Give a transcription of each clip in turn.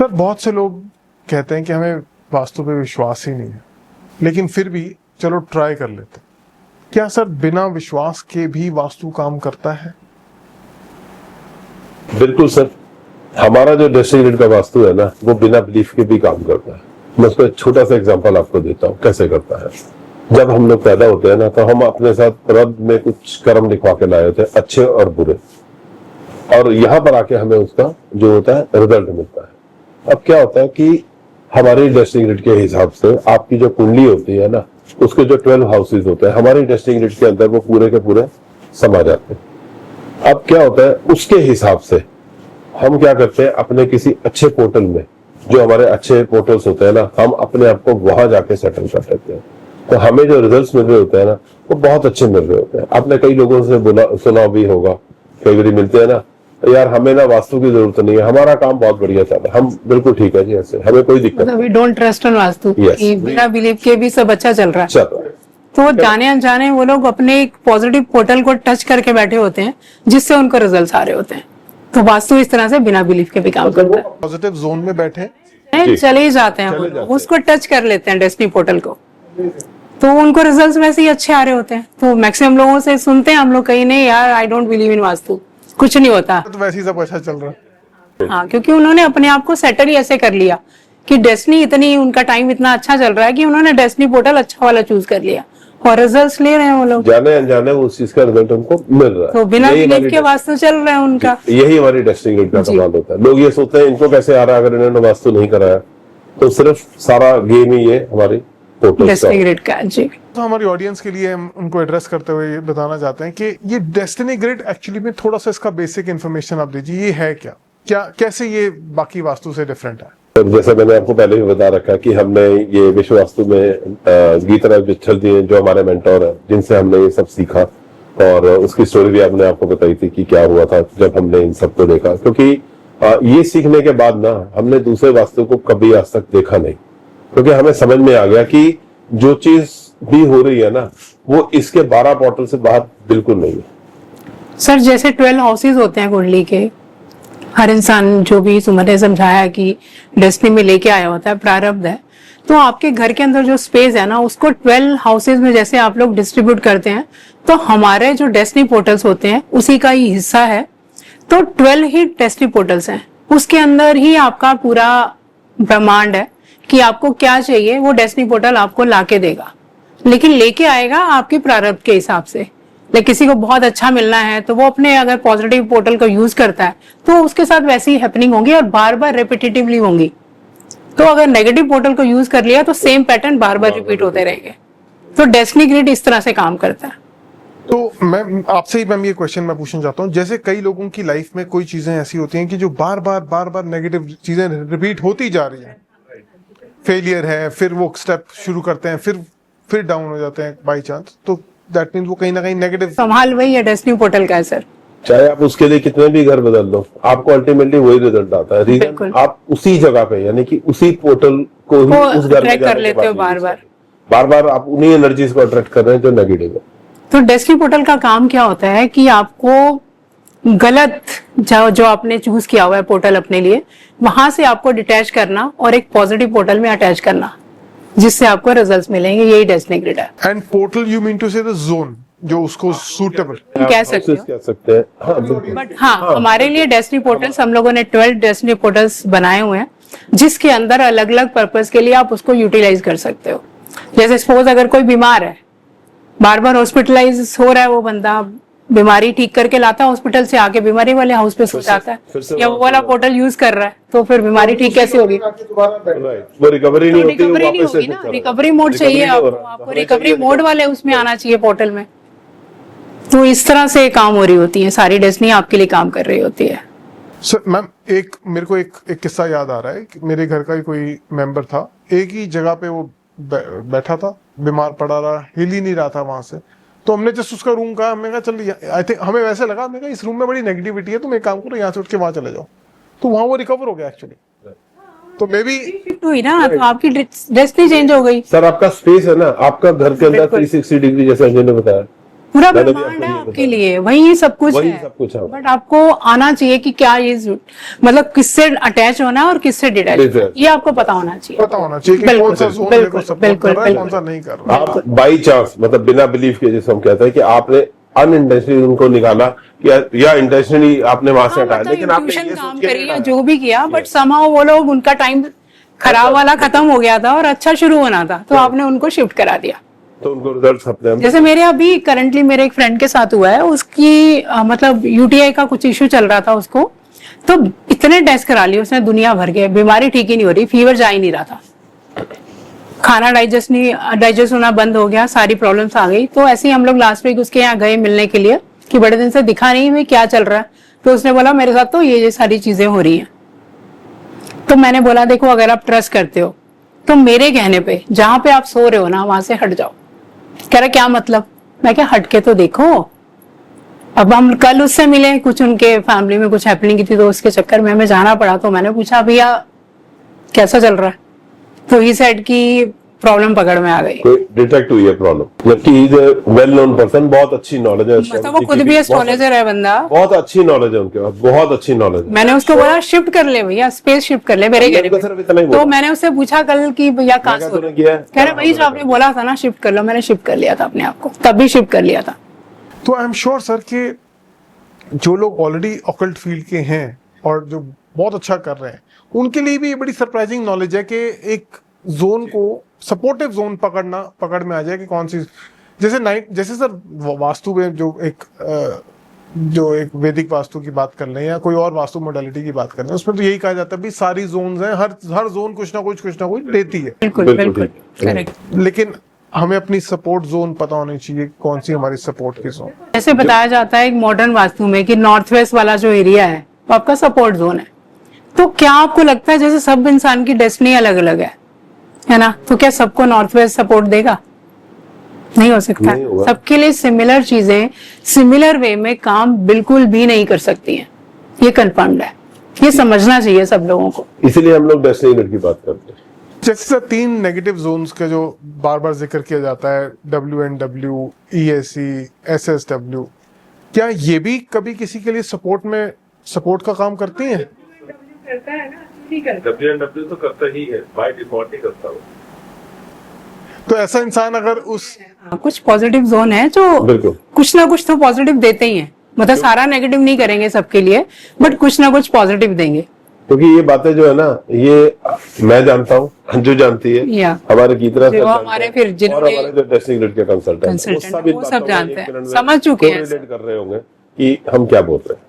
Sir बहुत से लोग कहते हैं कि हमें वास्तु पे विश्वास ही नहीं है, लेकिन फिर भी चलो ट्राई कर लेते हैं। क्या सर बिना विश्वास के भी वास्तु काम करता है? बिल्कुल सर, हमारा जो डेस्टिनी ग्रिड का वास्तु है ना, वो बिना बिलीफ के भी काम करता है। मैं उसका एक छोटा सा एग्जांपल आपको देता हूँ कैसे करता है। जब हम लोग पैदा होते हैं ना, तो हम अपने साथ रब में कुछ कर्म लिखवा के लाए होते हैं, अच्छे और बुरे, और यहाँ पर आके हमें उसका जो होता है रिजल्ट मिलता है। अब क्या होता है कि हमारी डेस्टिनी ग्रिड के हिसाब से आपकी जो कुंडली होती है ना, उसके जो 12 हाउसेज होते हैं हमारी डेस्टिनी ग्रिड के अंदर, वो पूरे के पूरे समा जाते हैं। अब क्या होता है, उसके हिसाब से हम क्या करते हैं, अपने किसी अच्छे पोर्टल में, जो हमारे अच्छे पोर्टल्स होते हैं ना, हम अपने आप को वहां जाके सेटल कर लेते हैं। तो हमें जो रिजल्ट्स मिल रहे होते हैं ना, वो बहुत अच्छे मिल रहे होते हैं। आपने कई लोगों से सुना भी होगा, कई बार मिलते हैं ना, यार हमें ना वास्तु की जरूरत नहीं है, हमारा काम बहुत बढ़िया चल रहा है, हम बिल्कुल ठीक है जी, ऐसे हमें कोई दिक्कत नहीं। We don't trust on vastu, बिना बिलीव के भी सब अच्छा चल रहा है। तो जाने अनजाने वो लोग अपने एक पॉजिटिव पोर्टल को टच करके बैठे होते हैं, जिससे उनको रिजल्ट्स आ रहे होते हैं। तो वास्तु इस तरह से बिना बिलीव के भी काम करता है। पॉजिटिव जोन में बैठे चले ही जाते हैं, वो लोग उसको टच कर लेते हैं डेस्टिनी पोर्टल को, तो उनको रिजल्ट्स वैसे ही अच्छे आ रहे होते हैं। तो मैक्सिमम लोगों से सुनते हैं हम लोग, कहीं नहीं यार I don't believe in vastu, कुछ नहीं होता। तो वैसे ही सब अच्छा चल रहा है। हाँ, क्योंकि उन्होंने अपने आप को सेटल ही ऐसे कर लिया कि डेस्टिनी इतनी, उनका टाइम इतना अच्छा चल रहा है कि उन्होंने डेस्टिनी पोर्टल अच्छा वाला चूज कर लिया और रिजल्ट्स ले रहे हैं वो लोग। जाने अनजाने उस चीज का रिजल्ट उनको मिल रहा है, तो बिना बिलीव के वास्तु चल रहा है उनका। यही हमारी डेस्टिनी ग्रिड का कमाल होता है। लोग ये सोचते हैं इनको कैसे आ रहा है, अगर इन्होंने वास्तु नहीं कराया, तो सिर्फ सारा गेम ही ये हमारी डेस्टिनी ग्रिड का। जी, तो हमारी ऑडियंस के लिए हम उनको एड्रेस करते हुए ये बताना चाहते हैं कि ये डेस्टिनी ग्रिड एक्चुअली में थोड़ा सा इसका बेसिक इन्फॉर्मेशन आप दीजिए, ये है क्या, कैसे ये बाकी वास्तु से डिफरेंट है? तो जैसे मैंने आपको पहले भी बता रखा कि हमने ये विश्व वास्तु में गीताराज विट्ठल जी हैं, जो हमारे मेंटोर हैं, जिनसे हमने ये सब सीखा, और उसकी स्टोरी भी आपने आपको बताई थी कि क्या हुआ था जब हमने इन सबको देखा। क्योंकि ये सीखने के बाद ना, हमने दूसरे वास्तु को कभी आज तक देखा नहीं, क्योंकि हमें समझ में आ गया कि जो चीज भी हो रही है ना, वो इसके 12 पोर्टल से बाहर बिल्कुल नहीं है। सर जैसे 12 हाउसेज होते हैं कुंडली के, हर इंसान जो भी सुमन ने समझाया कि डेस्टिनी में लेके आया होता है, प्रारब्ध है, तो आपके घर के अंदर जो स्पेस है ना, उसको 12 हाउसेज में जैसे आप लोग डिस्ट्रीब्यूट करते हैं, तो हमारे जो डेस्टिनी पोर्टल्स होते हैं उसी का ही हिस्सा है। तो 12 ही डेस्टिनी पोर्टल्स हैं, उसके अंदर ही आपका पूरा ब्रह्मांड है कि आपको क्या चाहिए, वो डेस्टिनी पोर्टल आपको लाके देगा, लेकिन लेके आएगा आपके प्रारब्ध के हिसाब से। लेकिन किसी को बहुत अच्छा मिलना है तो वो अपने अगर पॉजिटिव पोर्टल को यूज करता है, तो उसके साथ वैसी हैपनिंग होंगी और बार बार रिपीटेटिवली होंगी। तो अगर नेगेटिव पोर्टल को यूज कर लिया तो सेम पैटर्न बार बार रिपीट होते रहेंगे। तो डेस्टिनी ग्रिड इस तरह से काम करता है। तो मैं आपसे ही मैम ये क्वेश्चन मैं पूछना चाहता हूँ, जैसे कई लोगों की लाइफ में कोई चीजें ऐसी होती हैं कि जो बार बार नेगेटिव चीजें रिपीट होती जा रही हैं, फेलियर है, फिर वो स्टेप शुरू करते हैं, फिर डाउन हो जाते हैं बाई चांस, तो दैट मींस वो कहीं ना कहीं नेगेटिव संभाल वही है डेस्टिनी पोर्टल का है सर। चाहे आप उसके लिए कितने भी घर बदल दो, आपको अल्टीमेटली वही रिजल्ट आता है। रीजन आप उसी जगह पे, यानी कि उसी पोर्टल को ही उस घर में कर लेते हो बार बार आप उन्हीं एनर्जीज को अट्रैक्ट कर रहे हैं जो नेगेटिव है। तो डेस्टिनी पोर्टल का काम क्या होता है कि आपको गलत जो आपने चूज किया हुआ है पोर्टल अपने लिए, वहां से आपको डिटैच करना और एक पॉजिटिव पोर्टल में अटैच करना, जिससे आपको रिजल्ट्स मिलेंगे। यही डेस्टिनी ग्रिड है। And portal you mean to say the zone जो उसको सूटेबल कह सकते हैं। बट हाँ, हमारे लिए डेस्टिनी पोर्टल्स, हम लोगों ने 12 डेस्टिनी पोर्टल्स बनाए हुए हैं, जिसके अंदर अलग अलग पर्पस के लिए आप उसको यूटिलाइज कर सकते हो। जैसे सपोज अगर कोई बीमार है, बार बार हॉस्पिटलाइज हो रहा है, वो बंदा बीमारी ठीक करके लाता है हॉस्पिटल से, आके बीमारी वाले हाउस पे सो जाता है, या वो वाला पोर्टल यूज कर रहा है, तो फिर बीमारी ठीक कैसे होगी? वो रिकवरी नहीं होगी ना, रिकवरी मोड चाहिए आपको रिकवरी मोड वाले उसमें आना चाहिए पोर्टल में। तो इस तरह से काम हो रही होती है, सारी डेस्टिनी आपके लिए काम कर रही होती है। सर मैम मेरे को एक किस्सा याद आ रहा है कि मेरे घर का ही कोई मेंबर था, एक ही जगह पे वो बैठा था, बीमार पड़ा रहा, हिल ही नहीं रहा था वहां से। तो हमने जस्ट उसका रूम कहा, हमने कहा चल, आई थिंक हमें वैसे लगा, हमने कहा इस रूम में बड़ी नेगेटिविटी है, तुम एक काम करो यहाँ से उठ के वहां चले जाओ, तो वहां वो रिकवर हो गया एक्चुअली। तो मे बी शिफ्ट हुई ना, तो आपकी डेस्टिनी चेंज हो गई। सर आपका स्पेस है ना, आपका घर के अंदर 360 डिग्री, जैसे अंजय ने बताया, पूरा मैंने भी ब्रह्मांड आपको है ये आपके बताया। लिए, वही सब कुछ वही है। सब कुछ है। बट आपको आना चाहिए कि क्या ये मतलब किससे अटैच होना है और किससे डिटैच होना है, Detach। ये आपको पता होना चाहिए। पता होना चाहिए कि बिल्कुल, कौन सा जोन बिल्कुल, मेरे को सपोर्ट कर बिल्कुल, रहा है, कौन बिल्कुल। सा नहीं कर रहा है। आप बाई चांस मतलब बिना बिलीफ के, जैसे हम कहते हैं कि आपने अनइंटेंशनली उनको निकाला या इंटेंशनली आपने वहां से हाँ, हटाया, मतलब लेकिन आपने intuition ये काम सोच के करी नहीं या हटाया। जो भी किया, बट समहाउ वो लोग, उनका टाइम खराब वाला खत्म हो गया था और अच्छा शुरू होना था, तो आपने उनको शिफ्ट करा दिया। तो उनको रिजल्ट अपने हम जैसे मेरे अभी करंटली मेरे एक फ्रेंड के साथ हुआ है, उसकी मतलब यूटीआई का कुछ इश्यू चल रहा था उसको, तो इतने टेस्ट करा लिए उसने दुनिया भर के, बीमारी ठीक ही नहीं हो रही, फीवर जा ही नहीं रहा था, खाना डाइजेस्ट होना बंद हो गया, सारी प्रॉब्लम्स आ गई। तो ऐसे ही हम लोग लास्ट वीक उसके यहाँ गए मिलने के लिए कि बड़े दिन से दिखा नहीं, भाई क्या चल रहा है। तो उसने बोला मेरे साथ तो ये सारी चीजें हो रही हैं। तो मैंने बोला देखो, अगर आप ट्रस्ट करते हो तो मेरे कहने पे जहां पे आप सो रहे हो ना, वहां से हट जाओ। कह रहा क्या मतलब? मैं क्या, हट के तो देखो। अब हम कल उससे मिले, कुछ उनके फैमिली में कुछ हैपनिंग की थी, तो उसके चक्कर में हमें जाना पड़ा। तो मैंने पूछा भैया कैसा चल रहा है, तो ही सेड की प्रॉब्लम पकड़ में आ गई। कोई डिटेक्ट हुई है प्रॉब्लम, जबकि इज वेल नोन पर्सन, बहुत अच्छी नॉलेज है मतलब वो खुद भी एस्ट्रोलॉजर है बंदा, बहुत अच्छी नॉलेज है उनके पास, बहुत अच्छी नॉलेज है। मैंने उसको बोला शिफ्ट कर ले भैया, स्पेस शिफ्ट कर ले मेरे मैंने कहने उनको पे। सिर्फ इतना ही बोला। तो मैंने उससे पूछा कल कि भैया कहाँ क्या सो तूने रहे हो? किया है? कह रहे वही जो आपने बोला था ना शिफ्ट कर लो, मैंने शिफ्ट कर लिया था अपने आप को, तब भी शिफ्ट कर लिया था। तो आई एम श्योर सर कि जो लोग ऑलरेडी ऑकल्ट फील्ड के हैं और जो बहुत अच्छा कर रहे हैं, उनके लिए भी ये बड़ी सरप्राइजिंग नॉलेज है कि एक जोन को, सपोर्टिव जोन पकड़ में आ जाए कि कौन सी, जैसे सर वास्तु में जो एक वैदिक वास्तु की बात कर लें या कोई और वास्तु मोडालिटी की बात कर लें, उसमें तो यही कहा जाता है भी सारी जोन्स हैं, हर जोन कुछ ना कुछ देती है। बिल्कुल बिल्कुल करेक्ट। लेकिन हमें अपनी सपोर्ट जोन पता होनी चाहिए, कौन सी हमारी सपोर्ट की जोन। जैसे बताया जाता है एक मॉडर्न वास्तु में कि नॉर्थ वेस्ट वाला जो एरिया है वो आपका सपोर्ट जोन है। तो क्या आपको लगता है जैसे सब इंसान की डेस्टिनी अलग अलग है ना, तो क्या सबको नॉर्थ वेस्ट सपोर्ट देगा? नहीं हो सकता। नहीं होगा। सबके लिए सिमिलर चीजें सिमिलर वे में काम बिल्कुल भी नहीं कर सकती हैं, ये कंफर्म्ड है, ये समझना चाहिए सब लोगों को। इसीलिए हम लोग डेस्टिनी ग्रिड की बात करते हैं। जैसे 3 नेगेटिव जोन्स के जो बार बार जिक्र किया जाता है, WNW, ESE, SSW, क्या ये भी कभी किसी के लिए सपोर्ट का काम करती हैं? WNW तो करता ही है, बाय डिफॉल्ट ही करता है। तो ऐसा इंसान अगर उस कुछ पॉजिटिव जोन है जो बिल्कुल कुछ ना कुछ तो पॉजिटिव देते ही हैं, मतलब सारा नेगेटिव नहीं करेंगे सबके लिए, बट कुछ ना कुछ पॉजिटिव देंगे। क्योंकि ये बातें जो है ना, ये मैं जानता हूँ, अंजू जानती है, या हमारे गीता सर जो जानते हमारे हैं, फिर और जिन्होंने हमारे जो डेस्टिनी ग्रिड के कंसल्टेंट वो सब जानते हैं, समझ चुके हैं, रिलेट कर रहे होंगे कि हम क्या बोल रहे हैं,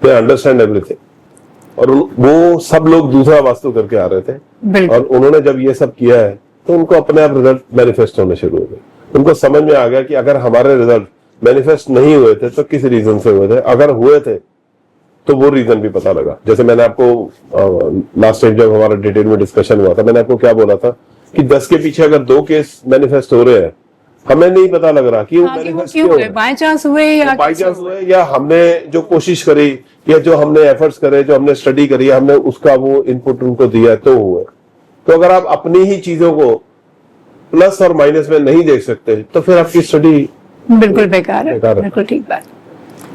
दे अंडरस्टैंड एवरीथिंग। और वो सब लोग दूसरा वास्तु करके आ रहे थे, बिल्कुल। और उन्होंने जब ये सब किया है तो उनको अपने आप रिजल्ट मैनिफेस्ट होने शुरू हो गए। उनको समझ में आ गया कि अगर हमारे रिजल्ट मैनिफेस्ट नहीं हुए थे तो किस रीजन से हुए थे, अगर हुए थे तो वो रीजन भी पता लगा। जैसे मैंने आपको लास्ट टाइम जब हमारा डिटेल में डिस्कशन हुआ था, मैंने आपको क्या बोला था कि 10 के पीछे अगर 2 केस मैनिफेस्ट हो रहे हैं, हमें नहीं पता लग रहा कि वो मैनिफेस्ट क्यों हुए, बाय चांस हुए या बाई चांस हुए, या हमने जो कोशिश करी या जो हमने एफर्ट्स करे, जो हमने स्टडी करी, हमने उसका वो इनपुट उनको दिया तो हुए। तो अगर आप अपनी ही चीजों को प्लस और माइनस में नहीं देख सकते तो फिर आपकी स्टडी बिल्कुल बेकार है। बिल्कुल ठीक बात।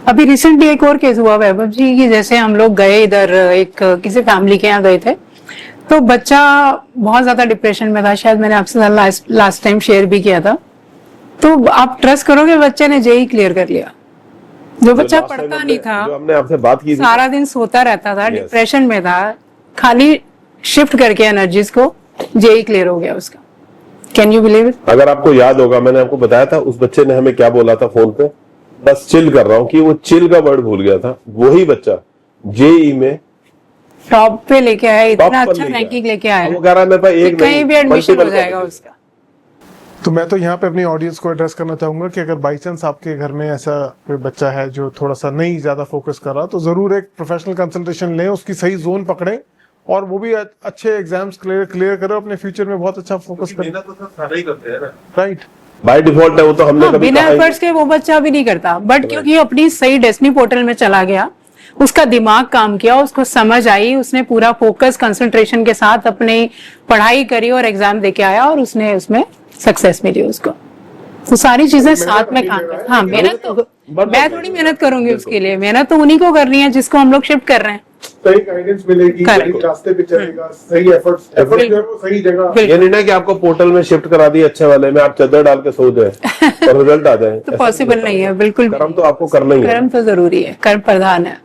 अभी रिसेंटली एक और केस हुआ वैभव जी की, जैसे हम लोग गए इधर एक किसी फैमिली के यहाँ गए थे, तो बच्चा बहुत ज्यादा डिप्रेशन में था, शायद मैंने आपसे लास्ट टाइम शेयर भी किया था। तो आप ट्रस्ट करोगे बच्चे ने जेई क्लियर कर लिया, जो बच्चा पढ़ता नहीं था, जो हमने आपसे बात की थी, सारा दिन सोता रहता था, डिप्रेशन में था, खाली शिफ्ट करके एनर्जीज को जेई क्लियर हो गया उसका। Can you believe it? अगर आपको याद होगा मैंने आपको बताया था उस बच्चे ने हमें क्या बोला था फोन पे, बस चिल कर रहा हूँ, कि वो चिल का वर्ड भूल गया था। वही बच्चा जेई में टॉप पे लेके आया, इतना टॉप पर अच्छा लेके रैंकिंग लेके आया, वो कह रहा है मेरे पास एक कहीं भी एडमिशन हो जाएगा उसका। तो मैं तो यहाँ पे अपनी ऑडियंस को एड्रेस करना चाहूंगा कि अगर बाई चांस आपके घर में ऐसा कोई बच्चा है जो थोड़ा सा नहीं ज्यादा फोकस कर रहा, तो जरूर एक प्रोफेशनल कंसल्टेशन लें, उसकी सही जोन पकड़े और वो भी अच्छे एग्जाम्स क्लियर करो, अपने फ्यूचर में बहुत अच्छा फोकस करें। तो सारा ही करते हैं ना, राइट। बाय डिफॉल्ट है वो, तो हमने कभी बिना कहा ही एफर्ट्स के वो बच्चा भी नहीं करता, बट क्योंकि अपनी सही डेस्टिनी पोर्टल में चला गया, उसका दिमाग काम किया, उसको समझ आई, उसने पूरा फोकस कंसंट्रेशन के साथ अपनी पढ़ाई करी और एग्जाम देके आया और उसने उसमें सक्सेस मिली उसको। तो सारी चीजें साथ में काम कर, हाँ मेहनत तो मैं थोड़ी मेहनत करूंगी उसके लिए, मेहनत तो उन्हीं को करनी है जिसको हम लोग शिफ्ट कर रहे हैं। सही गाइडेंस मिलेगी, Correct. सही रास्ते पे चलेगा, सही एफर्ट्स जो है वो सही जगह। ये नहीं ना कि आपको पोर्टल में शिफ्ट करा दिए अच्छे वाले में, आप चादर डाल के सो जाए और रिजल्ट आ जाए। तो पॉसिबल नहीं है, बिल्कुल भी कर्म तो आपको करना ही है। कर्म तो जरूरी है, कर्म प्रधान है।